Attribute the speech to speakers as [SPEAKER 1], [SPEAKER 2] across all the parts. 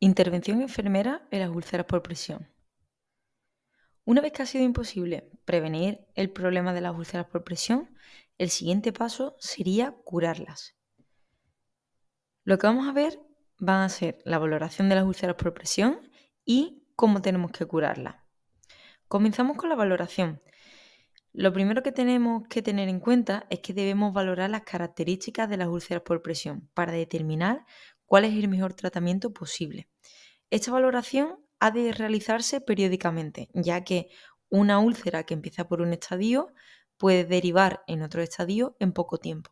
[SPEAKER 1] Intervención enfermera en las úlceras por presión. Una vez que ha sido imposible prevenir el problema de las úlceras por presión, el siguiente paso sería curarlas. Lo que vamos a ver van a ser la valoración de las úlceras por presión y cómo tenemos que curarlas. Comenzamos con la valoración. Lo primero que tenemos que tener en cuenta es que debemos valorar las características de las úlceras por presión para determinar cuál es el mejor tratamiento posible. Esta valoración ha de realizarse periódicamente, ya que una úlcera que empieza por un estadio puede derivar en otro estadio en poco tiempo.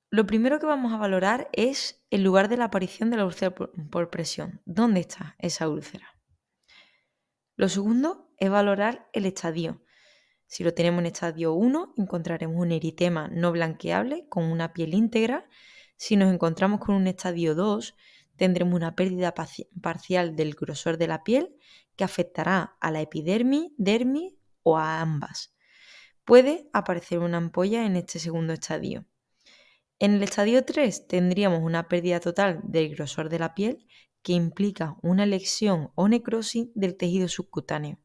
[SPEAKER 1] Lo primero que vamos a valorar es el lugar de la aparición de la úlcera por presión. ¿Dónde está esa úlcera? Lo segundo es valorar el estadio. Si lo tenemos en estadio 1, encontraremos un eritema no blanqueable con una piel íntegra. Si nos encontramos con un estadio 2, tendremos una pérdida parcial del grosor de la piel que afectará a la epidermis, dermis o a ambas. Puede aparecer una ampolla en este segundo estadio. En el estadio 3 tendríamos una pérdida total del grosor de la piel que implica una lesión o necrosis del tejido subcutáneo.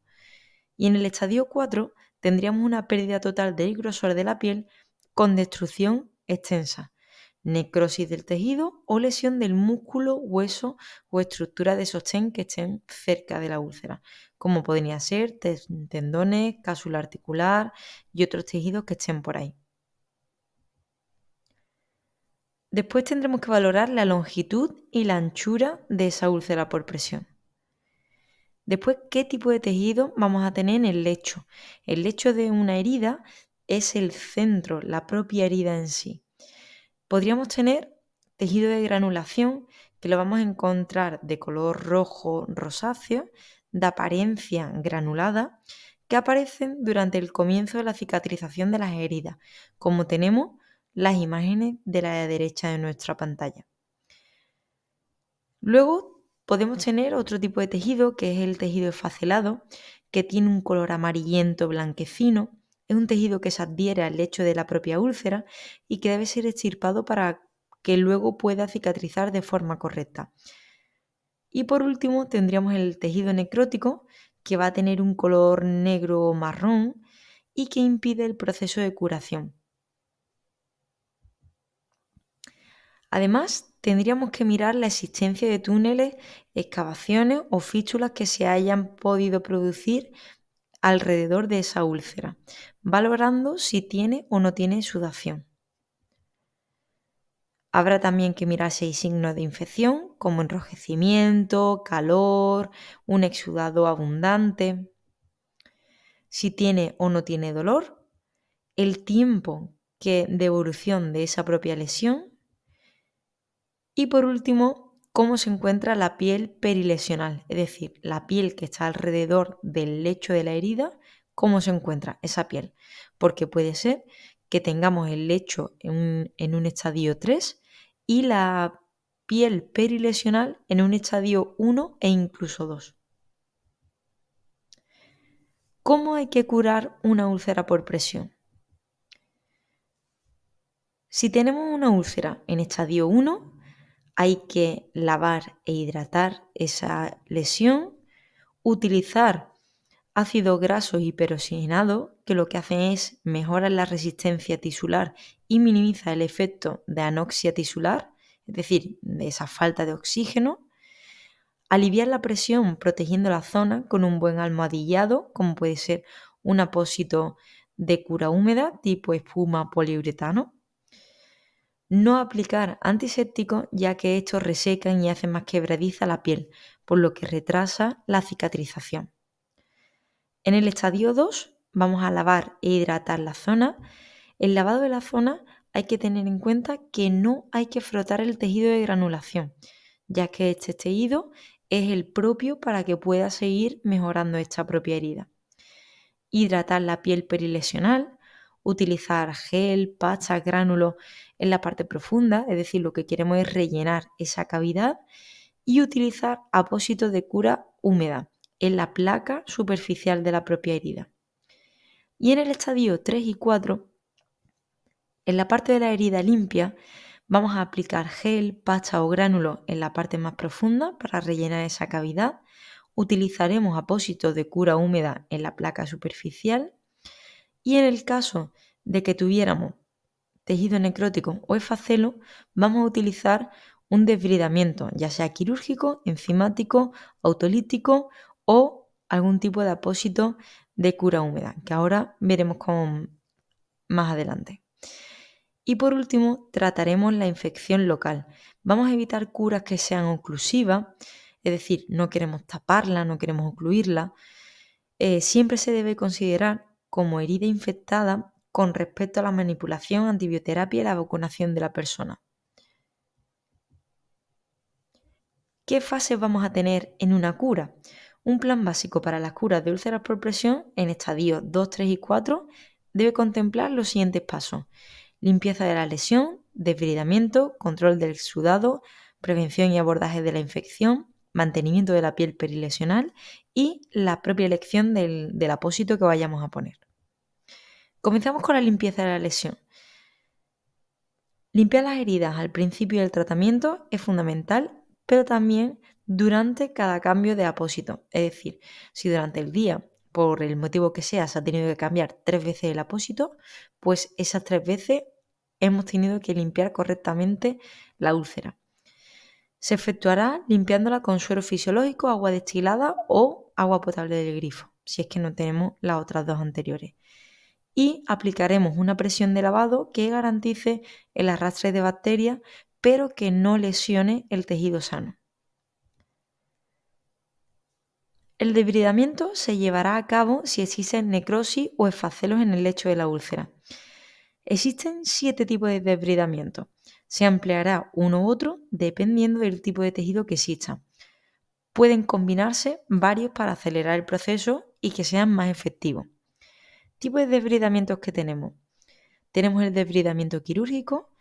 [SPEAKER 1] Y en el estadio 4 tendríamos una pérdida total del grosor de la piel con destrucción extensa, necrosis del tejido o lesión del músculo, hueso o estructura de sostén que estén cerca de la úlcera, como podrían ser tendones, cápsula articular y otros tejidos que estén por ahí. Después tendremos que valorar la longitud y la anchura de esa úlcera por presión. Después, ¿qué tipo de tejido vamos a tener en el lecho? El lecho de una herida es el centro, la propia herida en sí. Podríamos tener tejido de granulación que lo vamos a encontrar de color rojo rosáceo, de apariencia granulada, que aparecen durante el comienzo de la cicatrización de las heridas, como tenemos las imágenes de la derecha de nuestra pantalla. Luego podemos tener otro tipo de tejido, que es el tejido esfacelado, que tiene un color amarillento blanquecino. Es un tejido que se adhiere al lecho de la propia úlcera y que debe ser extirpado para que luego pueda cicatrizar de forma correcta. Y por último tendríamos el tejido necrótico, que va a tener un color negro o marrón y que impide el proceso de curación. Además, tendríamos que mirar la existencia de túneles, excavaciones o fístulas que se hayan podido producir alrededor de esa úlcera, valorando si tiene o no tiene sudación. Habrá también que mirar si hay signos de infección, como enrojecimiento, calor, un exudado abundante, si tiene o no tiene dolor, el tiempo de evolución de esa propia lesión y por último, cómo se encuentra la piel perilesional, es decir, la piel que está alrededor del lecho de la herida, cómo se encuentra esa piel, porque puede ser que tengamos el lecho en un estadio 3 y la piel perilesional en un estadio 1 e incluso 2. ¿Cómo hay que curar una úlcera por presión? Si tenemos una úlcera en estadio 1, hay que lavar e hidratar esa lesión, utilizar ácidos grasos hiperoxigenados, que lo que hacen es mejorar la resistencia tisular y minimiza el efecto de anoxia tisular, es decir, de esa falta de oxígeno. Aliviar la presión protegiendo la zona con un buen almohadillado, como puede ser un apósito de cura húmeda tipo espuma poliuretano. No aplicar antisépticos, ya que estos resecan y hacen más quebradiza la piel, por lo que retrasa la cicatrización. En el estadio 2 vamos a lavar e hidratar la zona. El lavado de la zona hay que tener en cuenta que no hay que frotar el tejido de granulación, ya que este tejido es el propio para que pueda seguir mejorando esta propia herida. Hidratar la piel perilesional, utilizar gel, pasta, gránulos en la parte profunda, es decir, lo que queremos es rellenar esa cavidad y utilizar apósitos de cura húmeda en la placa superficial de la propia herida. Y en el estadio 3 y 4, en la parte de la herida limpia, Vamos a aplicar gel, pasta o gránulo en la parte más profunda para rellenar esa cavidad. Utilizaremos apósitos de cura húmeda en la placa superficial. Y en el caso de que tuviéramos tejido necrótico o esfacelo, vamos a utilizar un desbridamiento, ya sea quirúrgico, enzimático, autolítico o algún tipo de apósito de cura húmeda, que ahora veremos más adelante. Y por último, trataremos la infección local. Vamos a evitar curas que sean oclusivas, es decir, no queremos taparla, no queremos ocluirla. Siempre se debe considerar como herida infectada con respecto a la manipulación, antibioterapia y la vacunación de la persona. ¿Qué fases vamos a tener en una cura? Un plan básico para las curas de úlceras por presión en estadios 2, 3 y 4 debe contemplar los siguientes pasos: limpieza de la lesión, desbridamiento, control del exudado, prevención y abordaje de la infección, mantenimiento de la piel perilesional y la propia elección del apósito que vayamos a poner. Comenzamos con la limpieza de la lesión. Limpiar las heridas al principio del tratamiento es fundamental, pero también durante cada cambio de apósito. Es decir, si durante el día, por el motivo que sea, se ha tenido que cambiar 3 veces el apósito, pues esas 3 veces hemos tenido que limpiar correctamente la úlcera. Se efectuará limpiándola con suero fisiológico, agua destilada o agua potable del grifo, si es que no tenemos las otras dos anteriores. Y aplicaremos una presión de lavado que garantice el arrastre de bacterias, pero que no lesione el tejido sano. El debridamiento se llevará a cabo si existen necrosis o esfacelos en el lecho de la úlcera. Existen 7 tipos de debridamiento. Se empleará uno u otro dependiendo del tipo de tejido que exista. Pueden combinarse varios para acelerar el proceso y que sean más efectivos. Tipos de debridamientos que tenemos. Tenemos el debridamiento quirúrgico,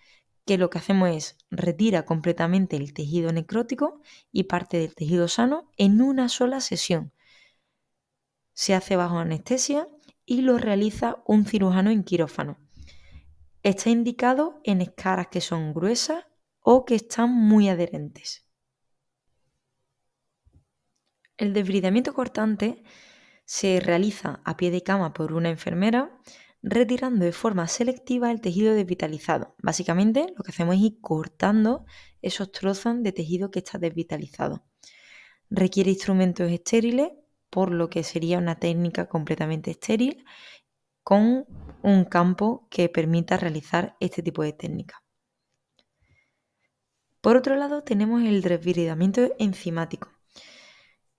[SPEAKER 1] que lo que hacemos es retira completamente el tejido necrótico y parte del tejido sano en una sola sesión. Se hace bajo anestesia y lo realiza un cirujano en quirófano. Está indicado en escaras que son gruesas o que están muy adherentes. El debridamiento cortante se realiza a pie de cama por una enfermera, retirando de forma selectiva el tejido desvitalizado. Básicamente lo que hacemos es ir cortando esos trozos de tejido que está desvitalizado. Requiere instrumentos estériles, por lo que sería una técnica completamente estéril, con un campo que permita realizar este tipo de técnica. Por otro lado, tenemos el desbridamiento enzimático.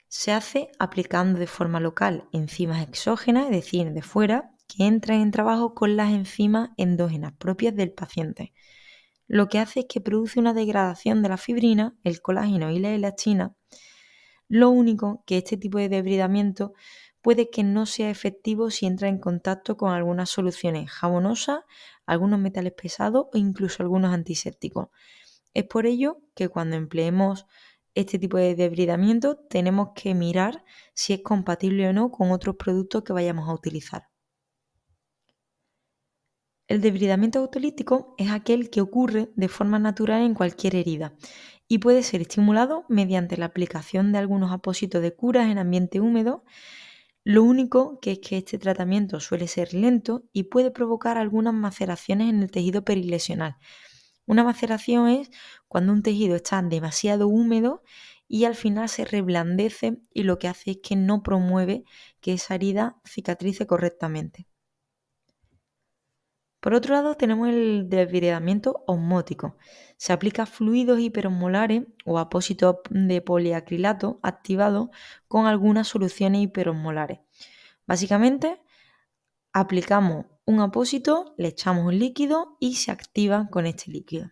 [SPEAKER 1] Se hace aplicando de forma local enzimas exógenas, es decir, de fuera, que entran en trabajo con las enzimas endógenas propias del paciente. Lo que hace es que produce una degradación de la fibrina, el colágeno y la elastina. Lo único que este tipo de debridamiento puede que no sea efectivo si entra en contacto con algunas soluciones jabonosas, algunos metales pesados o incluso algunos antisépticos. Es por ello que cuando empleemos este tipo de debridamiento tenemos que mirar si es compatible o no con otros productos que vayamos a utilizar. El debridamiento autolítico es aquel que ocurre de forma natural en cualquier herida y puede ser estimulado mediante la aplicación de algunos apósitos de curas en ambiente húmedo. Lo único que es que este tratamiento suele ser lento y puede provocar algunas maceraciones en el tejido perilesional. Una maceración es cuando un tejido está demasiado húmedo y al final se reblandece y lo que hace es que no promueve que esa herida cicatrice correctamente. Por otro lado, tenemos el desbridamiento osmótico. Se aplica fluidos hiperosmolares o apósitos de poliacrilato activados con algunas soluciones hiperosmolares. Básicamente, aplicamos un apósito, le echamos un líquido y se activa con este líquido.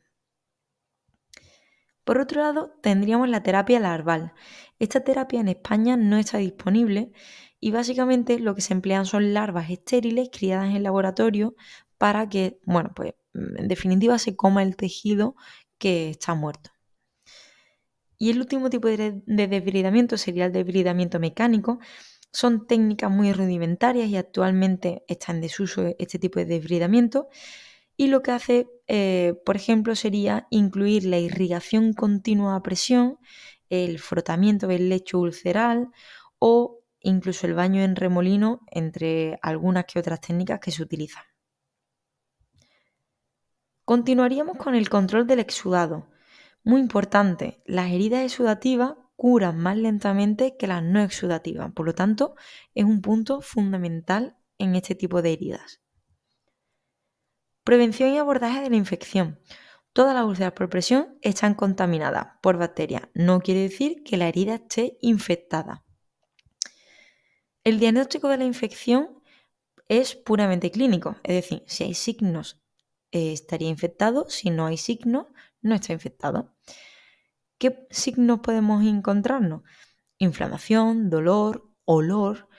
[SPEAKER 1] Por otro lado, tendríamos la terapia larval. Esta terapia en España no está disponible y básicamente lo que se emplean son larvas estériles criadas en laboratorio para que, en definitiva, se coma el tejido que está muerto. Y el último tipo de desbridamiento sería el desbridamiento mecánico. Son técnicas muy rudimentarias y actualmente está en desuso este tipo de desbridamiento. y lo que hace, por ejemplo, sería incluir la irrigación continua a presión, el frotamiento del lecho ulceral o incluso el baño en remolino, entre algunas que otras técnicas que se utilizan. Continuaríamos con el control del exudado. Muy importante, las heridas exudativas curan más lentamente que las no exudativas, por lo tanto, es un punto fundamental en este tipo de heridas. Prevención y abordaje de la infección. Todas las úlceras por presión están contaminadas por bacterias. No quiere decir que la herida esté infectada. El diagnóstico de la infección es puramente clínico, es decir, si hay signos estaría infectado, si no hay signos no está infectado. ¿Qué signos podemos encontrarnos? Inflamación, dolor, olor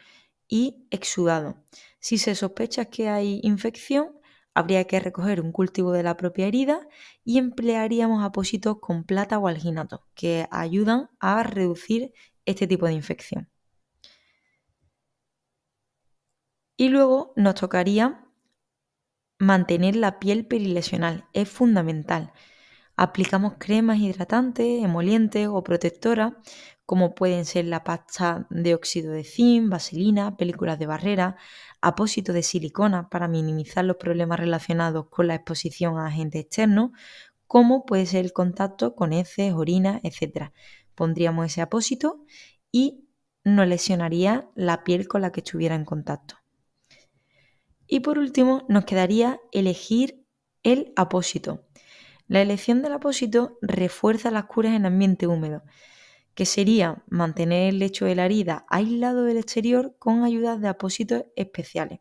[SPEAKER 1] y exudado. Si se sospecha que hay infección, habría que recoger un cultivo de la propia herida y emplearíamos apósitos con plata o alginato, que ayudan a reducir este tipo de infección. Y luego nos tocaría mantener la piel perilesional, es fundamental. Aplicamos cremas hidratantes, emolientes o protectoras, como pueden ser la pasta de óxido de zinc, vaselina, películas de barrera, apósito de silicona para minimizar los problemas relacionados con la exposición a agentes externos, como puede ser el contacto con heces, orina, etc. Pondríamos ese apósito y no lesionaría la piel con la que estuviera en contacto. Y por último, nos quedaría elegir el apósito. La elección del apósito refuerza las curas en ambiente húmedo, que sería mantener el lecho de la herida aislado del exterior con ayuda de apósitos especiales.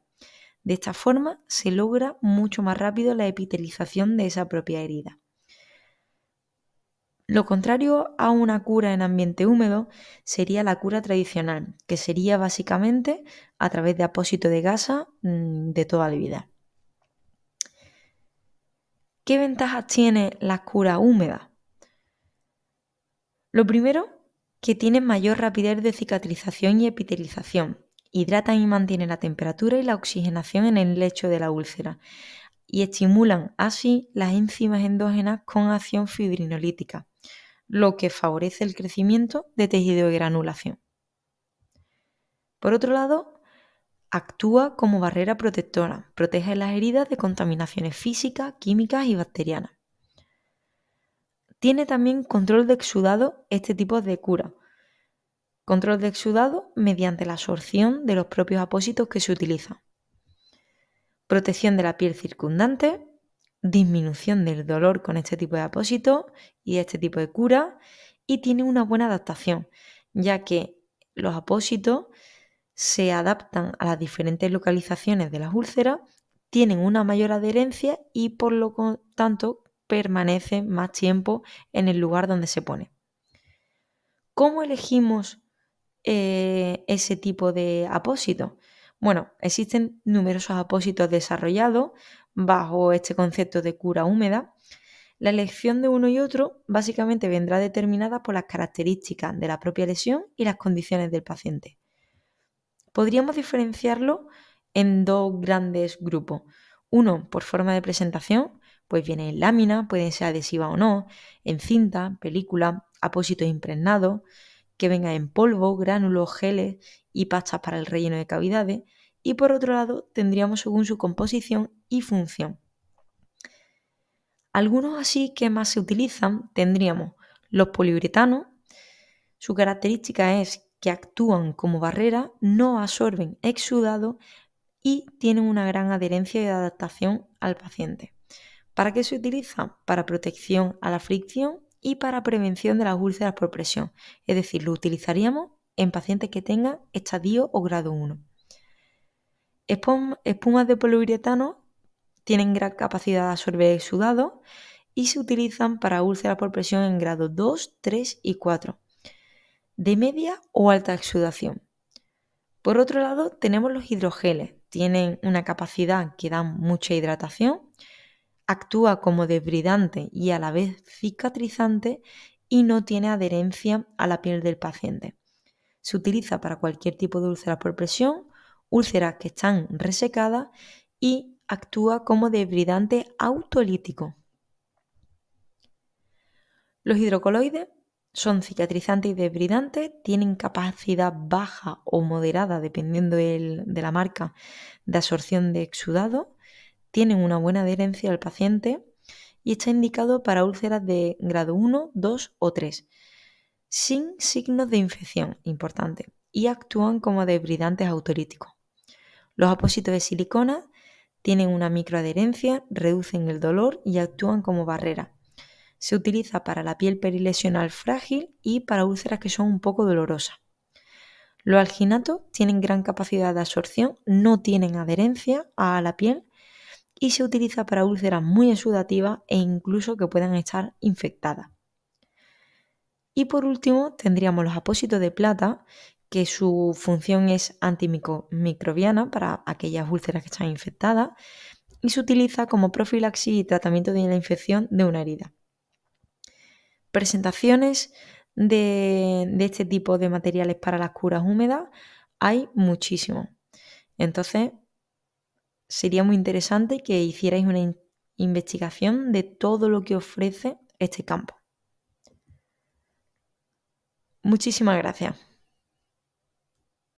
[SPEAKER 1] De esta forma se logra mucho más rápido la epitelización de esa propia herida. Lo contrario a una cura en ambiente húmedo sería la cura tradicional, que sería básicamente a través de apósito de gasa de toda la vida. ¿Qué ventajas tiene la cura húmeda? Lo primero, que tienen mayor rapidez de cicatrización y epitelización. Hidratan y mantienen la temperatura y la oxigenación en el lecho de la úlcera y estimulan así las enzimas endógenas con acción fibrinolítica, lo que favorece el crecimiento de tejido de granulación. Por otro lado, actúa como barrera protectora, protege las heridas de contaminaciones físicas, químicas y bacterianas. Tiene también control de exudado este tipo de cura. Control de exudado mediante la absorción de los propios apósitos que se utilizan. Protección de la piel circundante, disminución del dolor con este tipo de apósitos y este tipo de cura, y tiene una buena adaptación, ya que los apósitos se adaptan a las diferentes localizaciones de las úlceras, tienen una mayor adherencia y por lo tanto permanecen más tiempo en el lugar donde se pone. ¿Cómo elegimos ese tipo de apósito? Bueno, existen numerosos apósitos desarrollados bajo este concepto de cura húmeda. La elección de uno y otro básicamente vendrá determinada por las características de la propia lesión y las condiciones del paciente. Podríamos diferenciarlo en dos grandes grupos. Uno, por forma de presentación, pues viene en lámina, puede ser adhesiva o no, en cinta, película, apósitos impregnados, que venga en polvo, gránulos, geles y pastas para el relleno de cavidades. Y por otro lado, tendríamos según su composición y función. Algunos así que más se utilizan tendríamos los poliuretanos. Su característica es que actúan como barrera, no absorben exudado y tienen una gran adherencia y adaptación al paciente. ¿Para qué se utiliza? Para protección a la fricción y para prevención de las úlceras por presión. Es decir, lo utilizaríamos en pacientes que tengan estadio o grado 1. Espumas de poliuretano tienen gran capacidad de absorber exudado y se utilizan para úlceras por presión en grado 2, 3 y 4, de media o alta exudación. Por otro lado, tenemos los hidrogeles. Tienen una capacidad que dan mucha hidratación, actúa como desbridante y a la vez cicatrizante y no tiene adherencia a la piel del paciente. Se utiliza para cualquier tipo de úlceras por presión, úlceras que están resecadas y actúa como debridante autolítico. Los hidrocoloides son cicatrizantes y desbridantes, tienen capacidad baja o moderada, dependiendo de la marca, de absorción de exudado, tienen una buena adherencia al paciente y está indicado para úlceras de grado 1, 2 o 3, sin signos de infección, importante, y actúan como desbridantes autolíticos. Los apósitos de silicona tienen una microadherencia, reducen el dolor y actúan como barrera. Se utiliza para la piel perilesional frágil y para úlceras que son un poco dolorosas. Los alginatos tienen gran capacidad de absorción, no tienen adherencia a la piel y se utiliza para úlceras muy exudativas e incluso que puedan estar infectadas. Y por último tendríamos los apósitos de plata, que su función es antimicrobiana para aquellas úlceras que están infectadas y se utiliza como profilaxis y tratamiento de la infección de una herida. Presentaciones de este tipo de materiales para las curas húmedas hay muchísimo. Entonces, sería muy interesante que hicierais una investigación de todo lo que ofrece este campo. Muchísimas gracias.